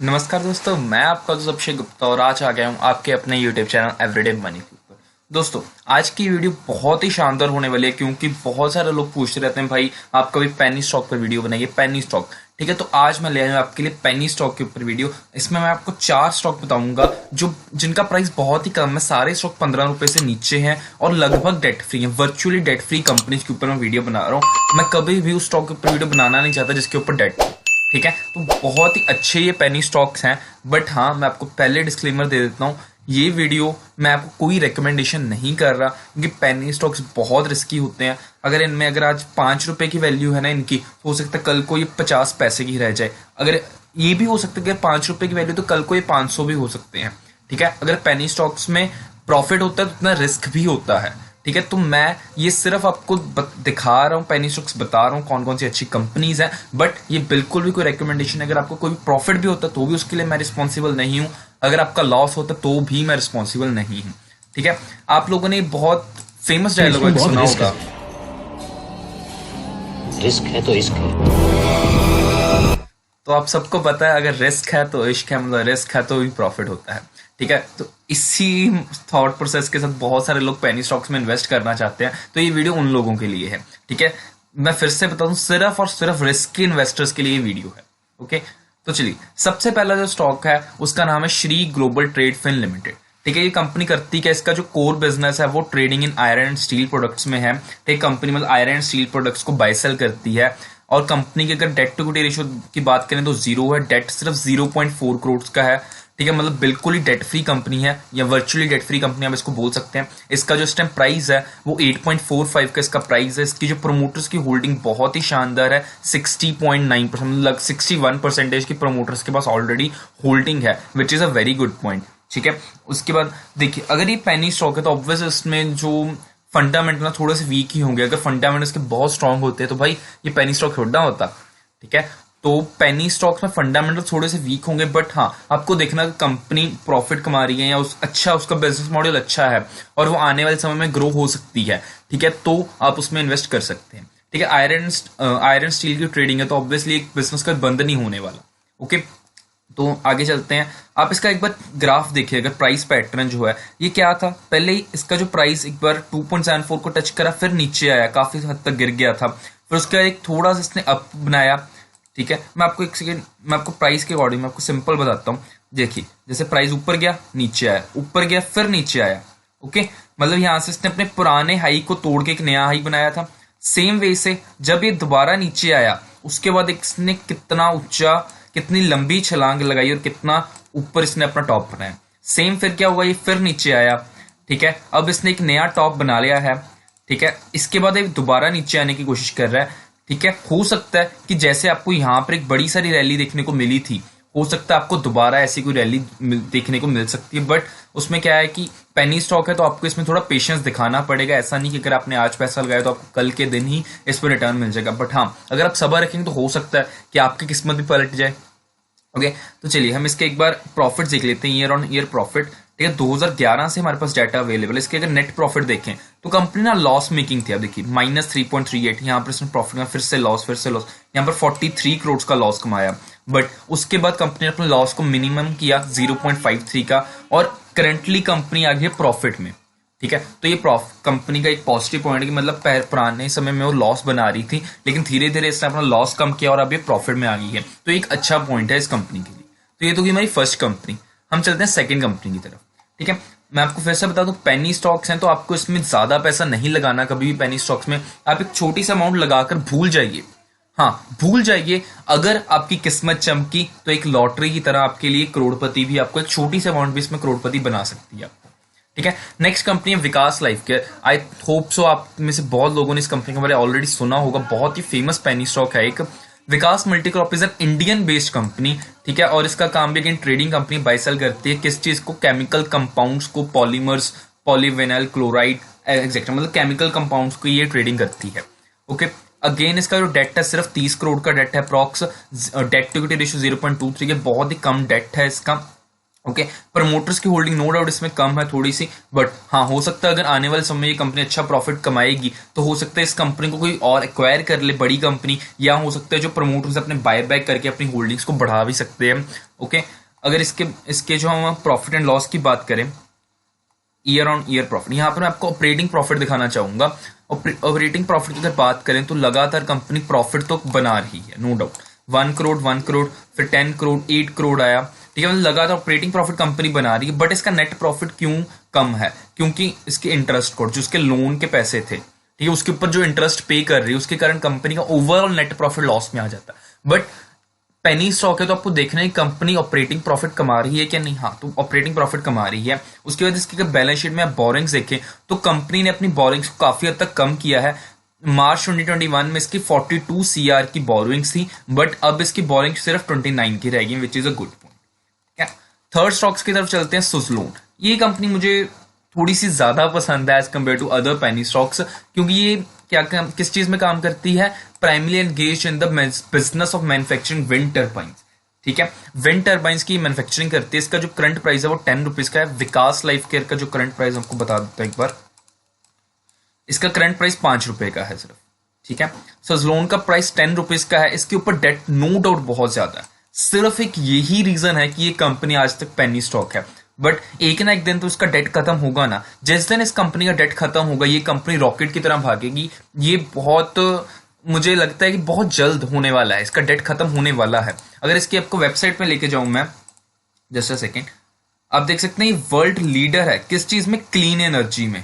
नमस्कार दोस्तों, मैं आपका दोस्त अभिषेक गुप्ता और आज आ गया हूँ आपके अपने यूट्यूब चैनल एवरीडे मनी के ऊपर। दोस्तों, आज की वीडियो बहुत ही शानदार होने वाली है क्योंकि बहुत सारे लोग पूछते रहते हैं भाई आप कभी पेनी स्टॉक पर वीडियो बनाइए, पेनी स्टॉक। ठीक है, तो आज मैं ले आया हूँ आपके लिए पेनी स्टॉक के ऊपर वीडियो। इसमें मैं आपको 4 स्टॉक बताऊंगा जो जिनका प्राइस बहुत ही कम है। सारे स्टॉक 15 रुपए से नीचे हैं और लगभग डेट फ्री है, वर्चुअली डेट फ्री कंपनीज के ऊपर मैं वीडियो बना रहा हूँ। मैं कभी भी उस स्टॉक के ऊपर वीडियो बनाना नहीं चाहता जिसके ऊपर डेट। ठीक है, तो बहुत ही अच्छे ये पेनी स्टॉक्स हैं। बट हाँ, मैं आपको पहले डिस्क्लेमर दे देता हूँ, ये वीडियो मैं आपको कोई रिकमेंडेशन नहीं कर रहा क्योंकि पेनी स्टॉक्स बहुत रिस्की होते हैं। अगर आज 5 रुपए की वैल्यू है ना इनकी, तो हो सकता है कल को ये 50 पैसे की रह जाए। अगर ये भी हो सकता है कि 5 रुपए की वैल्यू तो कल को ये 500 भी हो सकते हैं। ठीक है, अगर पेनी स्टॉक्स में प्रॉफिट होता है तो उतना रिस्क भी होता है। ठीक है, तो मैं ये सिर्फ आपको दिखा रहा हूँ, पेनी स्टॉक्स बता रहा हूँ कौन कौन सी अच्छी कंपनीज हैं। बट ये बिल्कुल भी कोई रिकमेंडेशन है। अगर आपको कोई प्रॉफिट भी होता है तो भी उसके लिए मैं रिस्पॉन्सिबल नहीं हूँ। अगर आपका लॉस होता है तो भी मैं रिस्पॉन्सिबल नहीं हूँ। ठीक है, आप लोगों ने बहुत फेमस डायलॉग सुना होगा, रिस्क है तो इश्क है। तो आप सबको पता है अगर रिस्क है तो इश्क है, मतलब रिस्क है तो भी प्रॉफिट होता है। ठीक है, तो इसी थॉट प्रोसेस के साथ बहुत सारे लोग पेनी स्टॉक्स में इन्वेस्ट करना चाहते हैं, तो ये वीडियो उन लोगों के लिए है। ठीक है, मैं फिर से बता दूं, सिर्फ और सिर्फ रिस्की इन्वेस्टर्स के लिए वीडियो है। ओके, तो चलिए, सबसे पहला जो स्टॉक है उसका नाम है Shri global tradefin limited. ठीक है, ये कंपनी करती है, इसका जो कोर बिजनेस है वो trading in iron and steel products में है। ठीक, कंपनी मतलब आयरन एंड स्टील प्रोडक्ट्स को बाय सेल करती है। और कंपनी की अगर डेट टू इक्विटी रेशियो की बात करें तो 0 है, डेट सिर्फ 0.4 करोड़ का है। ठीक है, मतलब बिल्कुल ही डेट फ्री कंपनी है या वर्चुअली डेट फ्री कंपनी आप इसको बोल सकते हैं। इसका जो इस टाइम प्राइस है वो 8.45 का इसका प्राइस है। इसकी जो प्रोमोटर्स की होल्डिंग बहुत ही शानदार है, 60.9%, मतलब 61% की प्रोमोटर्स के पास ऑलरेडी होल्डिंग है, which is a very good point. ठीक है, उसके बाद देखिए, अगर ये पेनी स्टॉक है तो ऑब्वियस इसमें जो फंडामेंटल थोड़े से वीक ही होंगे। अगर फंडामेंटल्स के बहुत स्ट्रांग होते हैं तो भाई ये पेनी स्टॉक छोड़ना होता। ठीक है, तो पेनी स्टॉक्स में फंडामेंटल थोड़े से वीक होंगे, बट हाँ, आपको देखना कंपनी प्रॉफिट कमा रही है या उसका बिजनेस मॉडल अच्छा है और वो आने वाले समय में ग्रो हो सकती है। ठीक है, तो आप उसमें इन्वेस्ट कर सकते हैं। ठीक है, आयरन स्टील की ट्रेडिंग है तो ऑब्वियसली एक बिजनेस का बंद नहीं होने वाला। ओके, तो आगे चलते हैं। आप इसका एक बार ग्राफ देखिए, अगर प्राइस पैटर्न जो है ये क्या था, पहले ही इसका जो प्राइस एक बार 2.74 को टच करा, फिर नीचे आया, काफी हद तक गिर गया था, फिर उसका एक थोड़ा सा इसने अप बनाया। ठीक है, मैं आपको प्राइस के अकॉर्डिंग मैं आपको सिंपल बताता हूँ। देखिए, जैसे प्राइस ऊपर गया, नीचे आया, ऊपर गया, फिर नीचे आया। ओके, मतलब यहां से इसने अपने पुराने हाई को तोड़ के एक नया हाई बनाया था। सेम वे से जब ये दोबारा नीचे आया, उसके बाद इसने कितनी लंबी छलांग लगाई और कितना ऊपर इसने अपना टॉप बनाया। सेम फिर क्या हुआ, ये फिर नीचे आया। ठीक है, अब इसने एक नया टॉप बना लिया है। ठीक है, इसके बाद ये दोबारा नीचे आने की कोशिश कर रहा है। ठीक है, हो सकता है कि जैसे आपको यहां पर एक बड़ी सारी रैली देखने को मिली थी, हो सकता है आपको दोबारा ऐसी कोई रैली देखने को मिल सकती है। बट उसमें क्या है कि पेनी स्टॉक है तो आपको इसमें थोड़ा पेशेंस दिखाना पड़ेगा। ऐसा नहीं कि अगर आपने आज पैसा लगाया तो आपको कल के दिन ही इस पर रिटर्न मिल जाएगा। बट हाँ, अगर आप सब्र रखेंगे तो हो सकता है कि आपकी किस्मत भी पलट जाए। ओके, तो चलिए हम इसके एक बार प्रॉफिट देख लेते हैं, ईयर ऑन ईयर प्रॉफिट। ठीक है, 2011 से हमारे पास डाटा अवेलेबल है। इसके अगर नेट प्रॉफिट देखें तो कंपनी ना लॉस मेकिंग थी। अब देखिए, -3.38, यहाँ पर इसमें प्रॉफिट में फिर से लॉस, यहाँ पर 43 करोड़ का लॉस कमाया। बट उसके बाद कंपनी ने अपने लॉस को मिनिमम किया 0.53 का और करंटली कंपनी आ गई है प्रॉफिट में। ठीक है, तो ये कंपनी का एक पॉजिटिव पॉइंट है कि मतलब पुराने समय में वो लॉस बना रही थी, लेकिन धीरे धीरे इसने अपना लॉस कम किया और अब ये प्रॉफिट में आ गई है। तो एक अच्छा पॉइंट है इस कंपनी के लिए। तो ये तो हमारी फर्स्ट कंपनी। हम चलते हैं सेकंड कंपनी की तरफ। ठीक है, मैं आपको फिर से बता दूं, पेनी स्टॉक्स हैं तो आपको इसमें ज्यादा पैसा नहीं लगाना कभी भी। पेनी स्टॉक्स में आप एक छोटी सी अमाउंट लगाकर भूल जाइए। हाँ, भूल जाइए। अगर आपकी किस्मत चमकी तो एक लॉटरी की तरह आपके लिए करोड़पति भी, आपको एक छोटी सी अमाउंट भी इसमें करोड़पति बना सकती है। ठीक है, नेक्स्ट कंपनी है Vikas life care. I hope so आप में से बहुत लोगों ने इस कंपनी के बारे में ऑलरेडी सुना होगा। बहुत ही फेमस पेनी स्टॉक है एक। Vikas multicrop is an Indian based company. ठीक है, और इसका काम भी again trading company buy sell करती है। किस चीज को, केमिकल कंपाउंड्स को, पॉलीमर्स, पॉलीविनाइल क्लोराइड एक्सेट्रा, मतलब केमिकल कंपाउंड्स को ये ट्रेडिंग करती है। ओके, अगेन इसका जो डेट है सिर्फ 30 करोड़ का डेट है approx. Debt to equity ratio 0.23 के, बहुत ही कम डेट है इसका। ओके, प्रमोटर्स की होल्डिंग नो डाउट इसमें कम है थोड़ी सी, बट हाँ हो सकता है अगर आने वाले समय में ये कंपनी अच्छा प्रॉफिट कमाएगी तो हो सकता है इस कंपनी को कोई और एक्वायर कर ले, बड़ी कंपनी, या हो सकता है जो प्रमोटर्स अपने बाय बैक करके अपनी होल्डिंग्स को बढ़ा भी सकते हैं। ओके, अगर इसके जो हम प्रॉफिट एंड लॉस की बात करें, ईयर ऑन ईयर प्रॉफिट, यहाँ पर मैं आपको ऑपरेटिंग प्रॉफिट दिखाना चाहूंगा। ऑपरेटिंग प्रॉफिट की अगर बात करें तो लगातार कंपनी प्रॉफिट तो बना रही है, नो डाउट। 1 करोड़, फिर 10 करोड़, 8 करोड़ आया, ठीक है, मतलब लगातार ऑपरेटिंग प्रॉफिट कंपनी बना रही है, बट इसका नेट प्रॉफिट क्यों कम है? क्योंकि इसके इंटरेस्ट कोड, जो इसके लोन के पैसे थे, ठीक है, उसके ऊपर जो इंटरेस्ट पे कर रही है, उसके कारण कंपनी का ओवरऑल नेट प्रॉफिट लॉस में आ जाता है। बट पेनी स्टॉक है तो आपको देखना है कंपनी ऑपरेटिंग प्रॉफिट कमा रही है क्या नहीं। हाँ, तो ऑपरेटिंग प्रॉफिट कमा रही है। उसके बाद इसकी बैलेंस शीट में आप बोरिंग्स देखें तो कंपनी ने अपनी बोरिंग्स को काफी हद तक कम किया है। मार्च 2021 में इसकी 42 CR की बोरिंग्स थी, बट अब इसकी बोरिंग सिर्फ 29 की रहेगी, which is a good point. Third stocks की तरफ चलते हैं। सुज़लोन, ये कंपनी मुझे थोड़ी सी ज्यादा पसंद है as compare to other penny stocks, क्योंकि ये किस चीज में काम करती है? Primary engage in the business of manufacturing wind turbines, ठीक है, विंड टर्बाइंस की मैन्युफैक्चरिंग करती है। इसका जो करंट प्राइस है वो 10 रुपीज का है। विकास लाइफ केयर का जो करंट प्राइस आपको बता देता हूं एक बार, इसका करंट प्राइस 5 रुपए का है सिर्फ, ठीक है। सुज़लोन का प्राइस 10 रुपीज का है। इसके ऊपर डेट नो डाउट बहुत ज्यादा है, सिर्फ एक यही रीजन है कि ये कंपनी आज तक पेनी स्टॉक है, बट एक ना एक दिन तो इसका डेट खत्म होगा ना। जिस दिन इस कंपनी का डेट खत्म होगा ये कंपनी रॉकेट की तरह भागेगी। ये बहुत, मुझे लगता है कि बहुत जल्द होने वाला है, इसका डेट खत्म होने वाला है। अगर इसकी आपको वेबसाइट पे लेके जाऊं मैं, जस्ट अ सेकेंड, आप देख सकते हैं ये वर्ल्ड लीडर है किस चीज में? क्लीन एनर्जी में,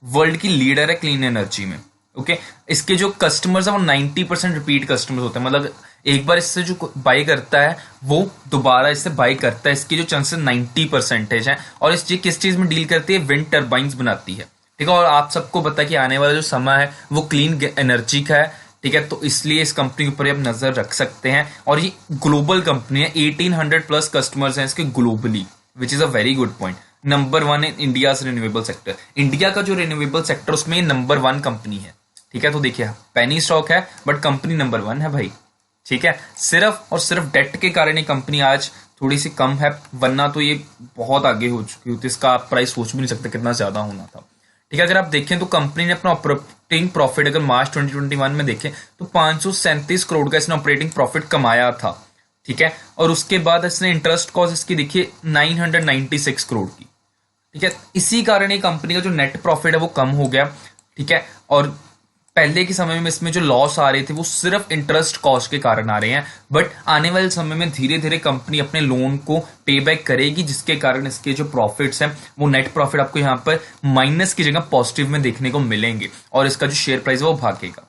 वर्ल्ड की लीडर है क्लीन एनर्जी में। ओके, इसके जो कस्टमर्स है वो 90% रिपीट कस्टमर्स होते हैं, मतलब एक बार इससे जो बाई करता है वो दोबारा इससे बाई करता है। इसके जो चांसेस 90% है। और इस किस चीज में डील करती है? विंड टर्बाइंस बनाती है, ठीक है। और आप सबको पता है कि आने वाला जो समय है वो क्लीन एनर्जी का है, ठीक है, तो इसलिए इस कंपनी के ऊपर आप नजर रख सकते हैं। और ये ग्लोबल कंपनी है, 1800+ कस्टमर्स हैं इसके globally, which is a very good point. Number 1 in India renewable sector, India का जो रिन्यूएबल सेक्टर उसमें नंबर 1 कंपनी है, ठीक है। तो देखिए पेनी स्टॉक है बट कंपनी नंबर 1 है भाई, ठीक है। सिर्फ और सिर्फ डेट के कारण ये कंपनी आज थोड़ी सी कम है, वरना तो ये बहुत आगे हो चुकी होती। इसका आप प्राइस सोच भी नहीं सकते कितना ज्यादा होना था, ठीक है। अगर आप देखें तो कंपनी ने अपना ऑपरेटिंग प्रॉफिट अगर मार्च 2021 में देखें तो 537 करोड़ का इसने ऑपरेटिंग प्रॉफिट कमाया था, ठीक है। और उसके बाद इसने इंटरेस्ट कॉस्ट इसकी देखिए 996 करोड़ की, ठीक है। इसी कारण ये कंपनी का जो नेट प्रॉफिट है वो कम हो गया, ठीक है। और पहले के समय में इसमें जो लॉस आ रहे थे वो सिर्फ इंटरेस्ट कॉस्ट के कारण आ रहे हैं, बट आने वाले समय में धीरे धीरे कंपनी अपने लोन को पे बैक करेगी, जिसके कारण इसके जो प्रॉफिट्स हैं वो नेट प्रॉफिट आपको यहाँ पर माइनस की जगह पॉजिटिव में देखने को मिलेंगे और इसका जो शेयर प्राइस है वो भागेगा,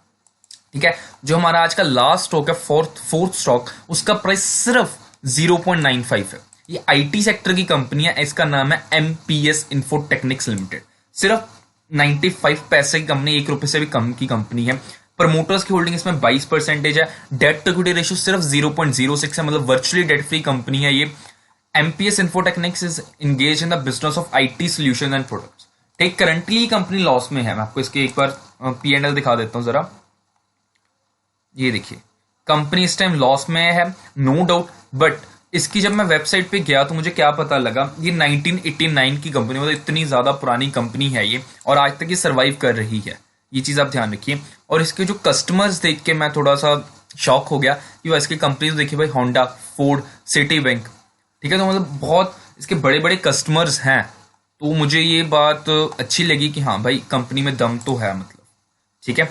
ठीक है। जो हमारा आज का लास्ट स्टॉक है फोर्थ स्टॉक, उसका प्राइस सिर्फ 0.95 है। ये IT सेक्टर की कंपनी है, इसका नाम है MPS इन्फोटेक्निक्स लिमिटेड। सिर्फ 95 पैसे की कंपनी, 1 रुपए से भी कम की कंपनी है। प्रमोटर्स की होल्डिंग इसमें 22% है। डेट टू इक्विटी रेशियो सिर्फ 0.06 है, मतलब वर्चुअली डेट फ्री कंपनी है ये। MPS infotechnics is engage in the business of IT solution and products, ठीक। करंटली कंपनी लॉस में है। मैं आपको इसके एक बार P&L दिखा देता हूं जरा, ये देखिए कंपनी इस टाइम लॉस में है, नो डाउट, बट इसकी जब मैं वेबसाइट पे गया तो मुझे क्या पता लगा, ये 1989 की कंपनी, मतलब इतनी ज्यादा पुरानी कंपनी है ये, और आज तक ये सर्वाइव कर रही है, ये चीज आप ध्यान रखिए। और इसके जो कस्टमर्स देख के मैं थोड़ा सा शॉक हो गया कि इसकी कंपनी देखिए भाई, होंडा, फोर्ड, सिटी बैंक, ठीक है। तो मतलब बहुत इसके बड़े बड़े कस्टमर्स हैं, तो मुझे ये बात अच्छी लगी कि हाँ भाई कंपनी में दम तो है, मतलब, ठीक है।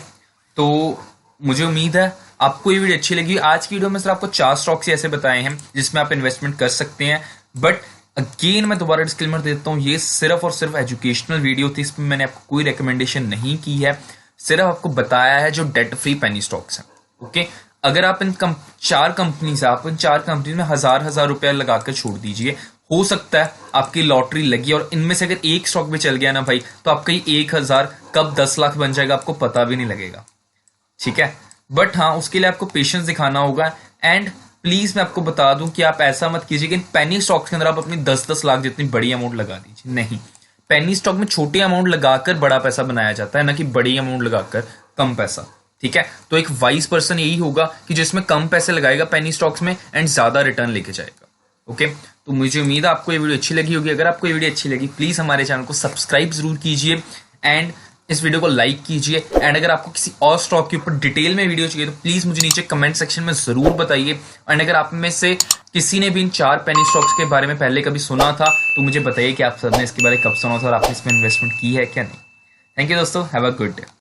तो मुझे उम्मीद है आपको ये वीडियो अच्छी लगी। आज की वीडियो में सिर्फ आपको 4 स्टॉक्स ऐसे बताए हैं जिसमें आप इन्वेस्टमेंट कर सकते हैं, बट अगेन मैं दोबारा डिस्क्लेमर देता हूँ, ये सिर्फ और सिर्फ एजुकेशनल वीडियो थी, इसमें मैंने आपको कोई रिकमेंडेशन नहीं की है, सिर्फ आपको बताया है जो डेट फ्री पेनी स्टॉक्स हैं, ओके। अगर आप इन 4 कंपनी से, आप इन 4 कंपनी में हजार रुपया लगाकर छोड़ दीजिए, हो सकता है आपकी लॉटरी लगी और इनमें से अगर एक स्टॉक भी चल गया ना भाई, तो आपका ये 1000 कब 10 लाख बन जाएगा आपको पता भी नहीं लगेगा, ठीक है। बट हाँ, उसके लिए आपको पेशेंस दिखाना होगा। एंड प्लीज मैं आपको बता दूं कि आप ऐसा मत कीजिए कि पेनी स्टॉक्स के अंदर आप अपनी 10-10 लाख जितनी बड़ी अमाउंट लगा दीजिए, नहीं। पेनी स्टॉक में छोटी अमाउंट लगाकर बड़ा पैसा बनाया जाता है, ना कि बड़ी अमाउंट लगाकर कम पैसा, ठीक है। तो एक वाइज पर्सन यही होगा कि जिसमें कम पैसे लगाएगा पेनी स्टॉक्स में एंड ज्यादा रिटर्न लेके जाएगा। ओके, तो मुझे उम्मीद है आपको ये वीडियो अच्छी लगी होगी। अगर आपको ये वीडियो अच्छी लगी, प्लीज़ हमारे चैनल को सब्सक्राइब जरूर कीजिए एंड इस वीडियो को लाइक कीजिए। एंड अगर आपको किसी और स्टॉक के ऊपर डिटेल में वीडियो चाहिए तो प्लीज़ मुझे नीचे कमेंट सेक्शन में ज़रूर बताइए। एंड अगर आप में से किसी ने भी इन 4 पेनी स्टॉक्स के बारे में पहले कभी सुना था तो मुझे बताइए कि आप सबने इसके बारे में कब सुना था और आपने इसमें इन्वेस्टमेंट की है क्या नहीं। थैंक यू दोस्तों, हैव अ गुड डे।